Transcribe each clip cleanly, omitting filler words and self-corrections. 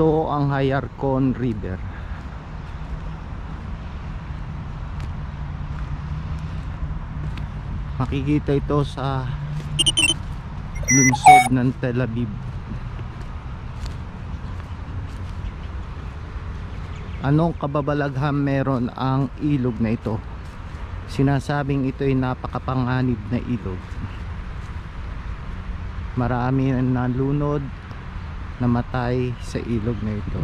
Ito ang Hayarkon River. Makikita ito sa lungsod ng Tel Aviv. Anong kababalaghan meron ang ilog na ito? Sinasabing ito ay napakapanganib na ilog. Marami ang nalunod, namatay sa ilog na ito.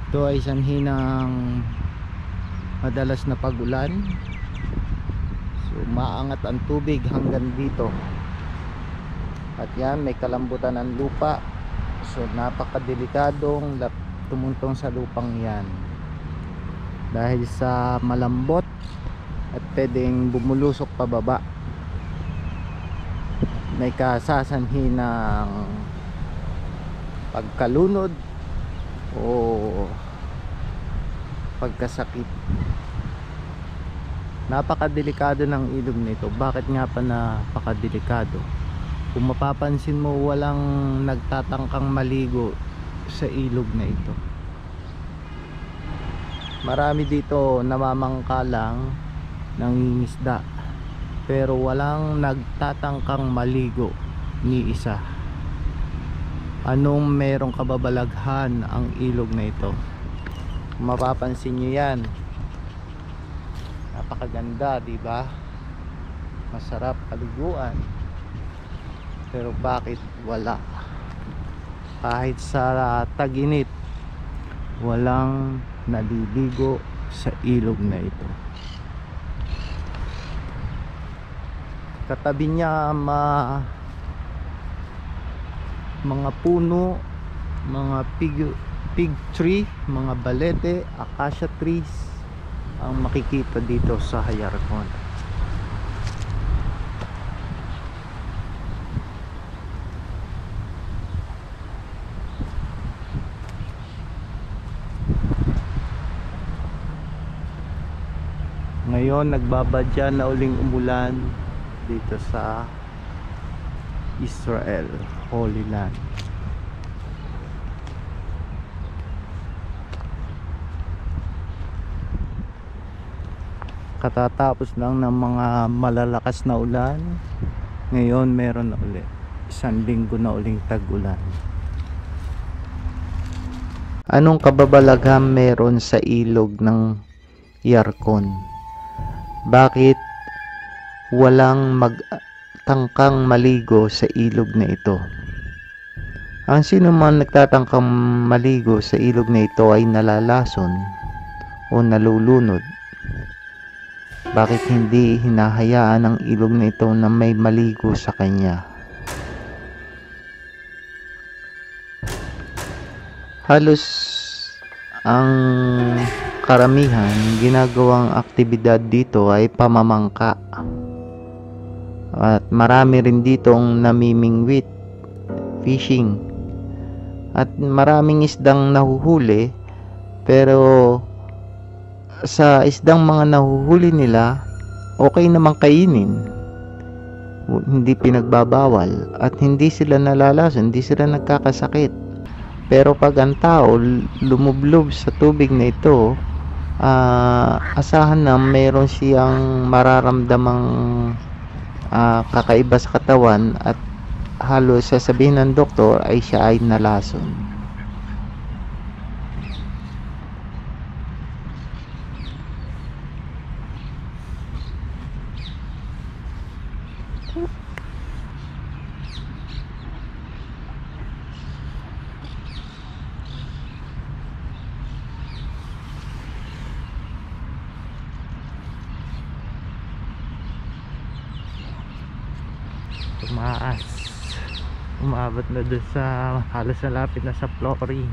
Ito ay sanhi ng madalas na pag-ulan. So maangat ang tubig hanggang dito. At yan, may kalambutan ng lupa. So napakadelikadong tumuntong sa lupang yan. Dahil sa malambot at pwedeng bumulusok pababa. May kasasanhi ng pagkalunod o pagkasakit. Napakadelikado ng ilog nito. Bakit nga pa napakadelikado? Kung mapapansin mo, walang nagtatangkang maligo sa ilog na ito. Marami dito namamangka lang, nangingisda, pero walang nagtatangkang maligo ni isa. Anong merong kababalaghan ang ilog na ito? Mapapansin nyo yan, napakaganda, diba? Masarap kaliguan, pero bakit wala? Kahit sa tag-init, walang naliligo sa ilog na ito. Katabi niya mga puno, mga fig tree, mga balete, acacia trees ang makikita dito sa Hayarkon. Ngayon nagbabadya na uling umulan dito sa Israel, Holy Land. Katatapos lang ng mga malalakas na ulan. Ngayon meron na ulit. Isang linggo na uling tag-ulan. Anong kababalaghan meron sa ilog ng Hayarkon? Bakit walang magtangkang maligo sa ilog na ito? Ang sino man nagtatangkang maligo sa ilog na ito ay nalalason o nalulunod. Bakit hindi hinahayaan ang ilog na ito na may maligo sa kanya? Halos ang karamihan ginagawang aktibidad dito ay pamamangka. At marami rin ditong namimingwit, fishing. At maraming isdang nahuhuli, pero sa isdang mga nahuhuli nila, okay namang kainin. Hindi pinagbabawal at hindi sila nalalason, hindi sila nagkakasakit. Pero pag ang tao lumublob sa tubig na ito, asahan na mayroon siyang mararamdamang kakaiba sa katawan at halos sasabihin ng doktor ay siya ay nalason. Tumaas, umabot na doon sa halos malapit na sa flooring.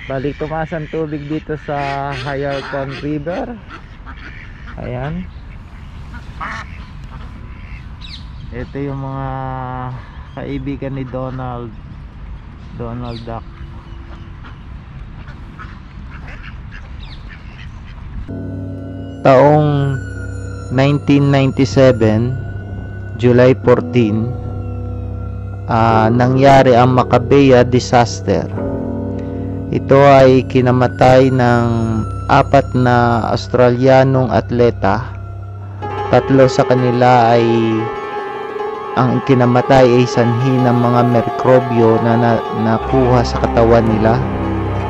Balik tumaas ang tubig dito sa Hayarkon River. Ayan. Ito yung mga kaibigan ni Donald Duck. Taong 1997, July 14, nangyari ang Maccabeya disaster. Ito ay kinamatay ng 4 na Australianong atleta. 3 sa kanila ay ang kinamatay ay sanhi ng mga mikrobyo na nakuha sa katawan nila.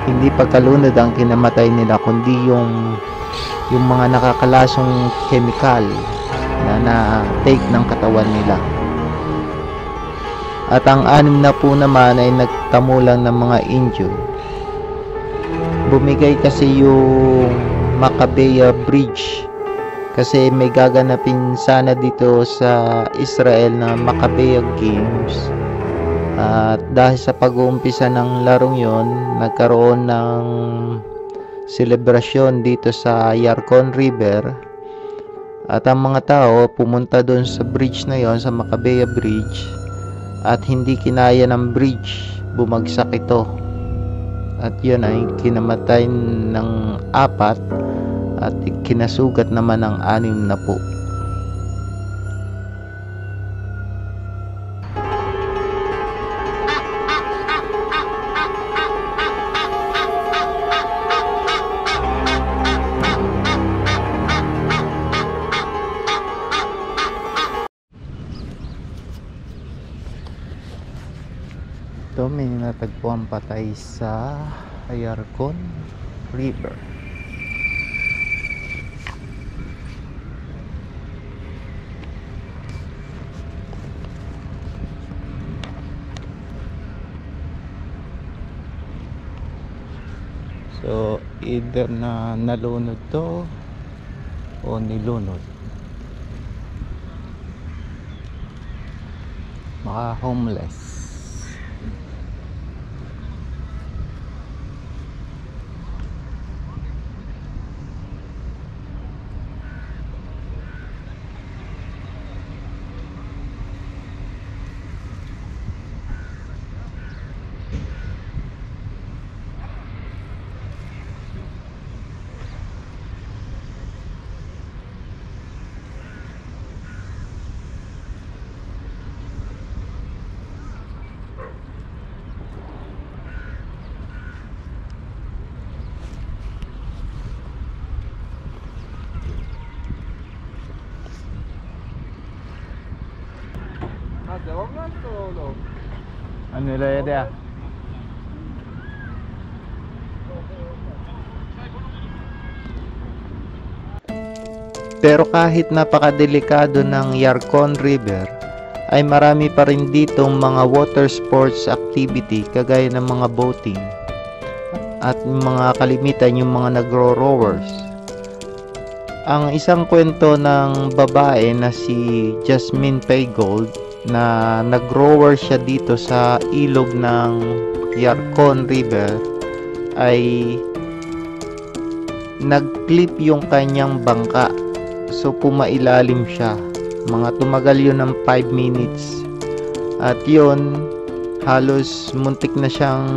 Hindi pagkalunod ang kinamatay nila, kundi yung mga nakakalasong chemical na take ng katawan nila. At ang 6 na po naman ay nagtamo lang ng mga injured. Bumigay kasi yung Maccabeya Bridge kasi may gaganapin sana dito sa Israel na Maccabeya Games. At dahil sa pag-uumpisa ng larong yon, nagkaroon ng selebrasyon dito sa Yarkon River. At ang mga tao pumunta doon sa bridge na yon, sa Maccabeya Bridge. At hindi kinaya ng bridge, bumagsak ito. At yun ay kinamatay ng 4 at kinasugat naman ng 6 na po. Ito, may natagpuan patay sa Yarkon River. So either na nalunod to o nilunod, mga homeless. Ano nila ya? Pero kahit napakadelikado ng Yarkon River, ay marami pa rin ditong mga water sports activity kagaya ng mga boating at mga kalimitan yung mga nagro-rowers. Ang isang kwento ng babae na si Jasmine Paygold na nag-rower siya dito sa ilog ng Yarkon River ay nag-clip yung kanyang bangka, so pumailalim siya. Tumagal yun ng 5 minutes at yun halos muntik na siyang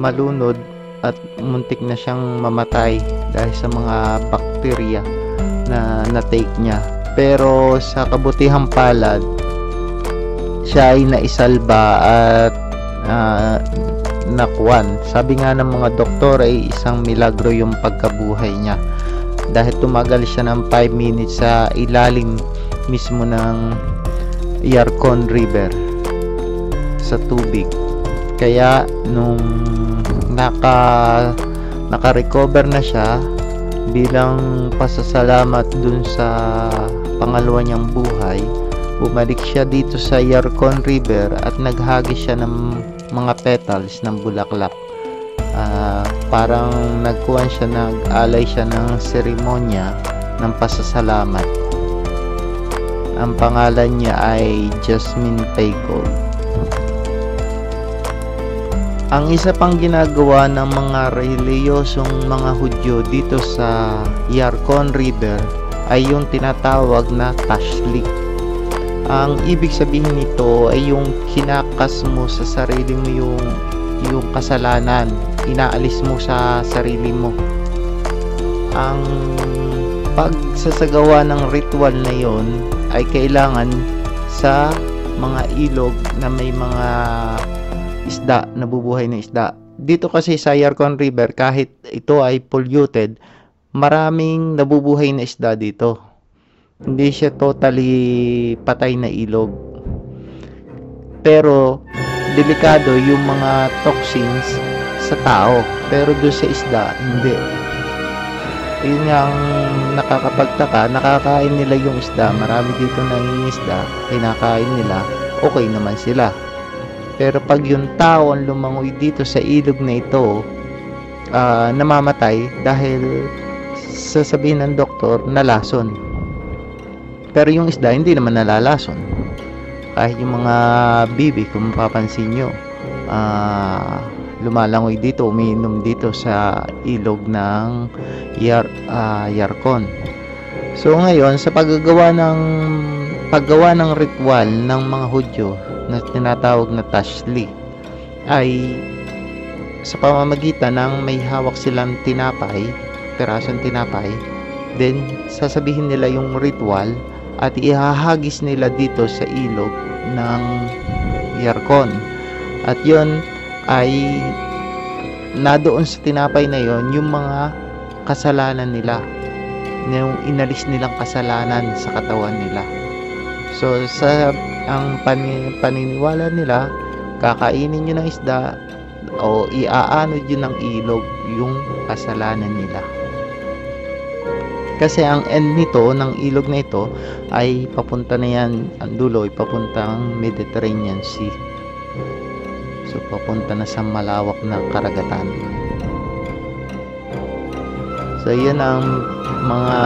malunod at muntik na siyang mamatay dahil sa mga bakterya na na-take niya. Pero sa kabutihang palad, siya ay naisalba at nakuwan. Sabi nga ng mga doktor ay isang milagro yung pagkabuhay niya dahil tumagal siya ng 5 minutes sa ilalim mismo ng Yarkon River sa tubig. Kaya nung naka-recover na siya, bilang pasasalamat dun sa pangalawa niyang buhay, bumalik siya dito sa Yarkon River at naghagis siya ng mga petals ng bulaklak. Parang nagkuhan siya, nag-alay siya ng seremonya ng pasasalamat. Ang pangalan niya ay Jasmine Paygold. Ang isa pang ginagawa ng mga reliyosong mga Hudyo dito sa Yarkon River ay yung tinatawag na tashlik. Ang ibig sabihin nito ay yung kinakas mo sa sarili mo yung kasalanan, inaalis mo sa sarili mo. Ang pagsasagawa ng ritual na yon ay kailangan sa mga ilog na may mga isda, nabubuhay na isda. Dito kasi sa Yarkon River, kahit ito ay polluted, maraming nabubuhay na isda dito. Hindi siya totally patay na ilog. Pero delikado yung mga toxins sa tao, pero doon sa isda hindi. Yun nga ang nakakapagtaka, nakakain nila yung isda, marami dito nangingisda, kinakain nila, okay naman sila. Pero pag yung tao ang lumangoy dito sa ilog na ito, namamatay dahil sasabihin ng doktor, nalason. Pero yung isda hindi naman nalalason. Kahit yung mga bibi, kung mapapansin nyo, lumalangoy dito, umiinom dito sa ilog ng Yarkon. So ngayon, sa paggawa ng ritual ng mga Hudyo na tinatawag na Tashli, ay sa pamamagitan ng may hawak silang tinapay, pirasong tinapay, then sasabihin nila yung ritual at ihahagis nila dito sa ilog ng Yarkon. At yon ay nadoon sa tinapay na yon yung mga kasalanan nila, yung inalis nilang kasalanan sa katawan nila. So sa ang paniniwala nila, kakainin nyo ng isda o iaanod yun ng ilog yung kasalanan nila. Kasi ang end nito, ng ilog na ito, ay papunta na yan, ang dulo ay papuntang Mediterranean Sea. So papunta na sa malawak na karagatan. So yun ang mga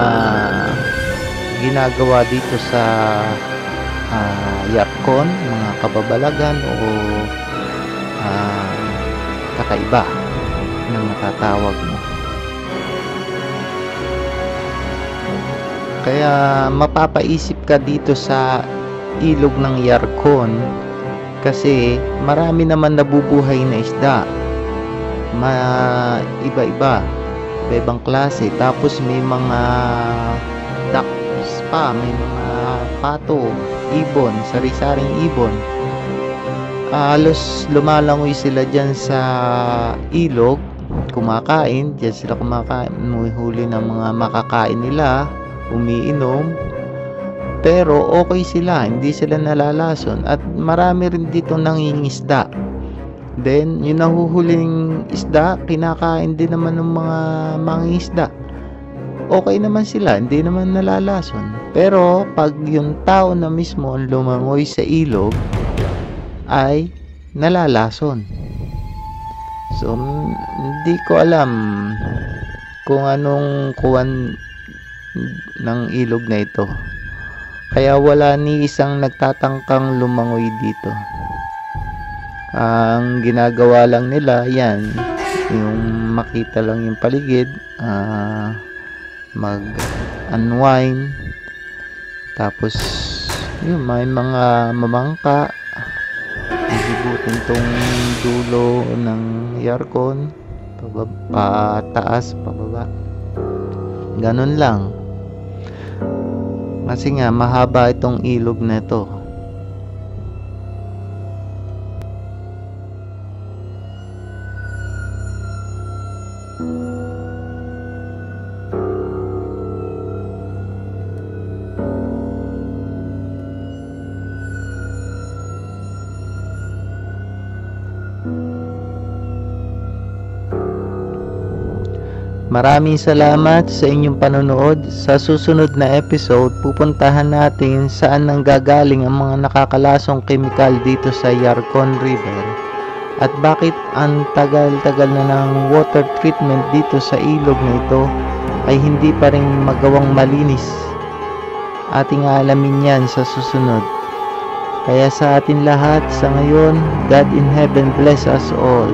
ginagawa dito sa Yarkon, mga kababalagan o kakaiba na matatawag mo. Kaya mapapaisip ka dito sa ilog ng Yarkon kasi marami naman nabubuhay na isda, iba-iba, ibang klase. Tapos may mga ducks pa, may mga pato, ibon, sari-saring ibon. Halos lumalangoy sila dyan sa ilog, kumakain, dyan sila kumakain, huli ng mga makakain nila, umiinom. Pero okay sila, hindi sila nalalason. At marami rin dito nangingisda. Then yung nahuhuling isda, kinakain din naman ng mga mangingisda. Okay naman sila, hindi naman nalalason. Pero pag yung tao na mismo ang lumangoy sa ilog, ay nalalason. So hindi ko alam kung anong kuwan ng ilog na ito. Kaya wala ni isang nagtatangkang lumangoy dito. Ang ginagawa lang nila, yan, yung makita lang yung paligid, mag-unwind, tapos yun, may mga mamangka, ihibutin tong dulo ng Yarkon, pataas, pababa, ganun lang. Kasi nga mahaba itong ilog na ito. Maraming salamat sa inyong panonood. Sa susunod na episode, pupuntahan natin saan nanggagaling ang mga nakakalasong kemikal dito sa Yarkon River at bakit ang tagal-tagal na ng water treatment dito sa ilog na ito ay hindi pa rin magawang malinis. Ating alamin yan sa susunod. Kaya sa atin lahat sa ngayon, God in heaven bless us all.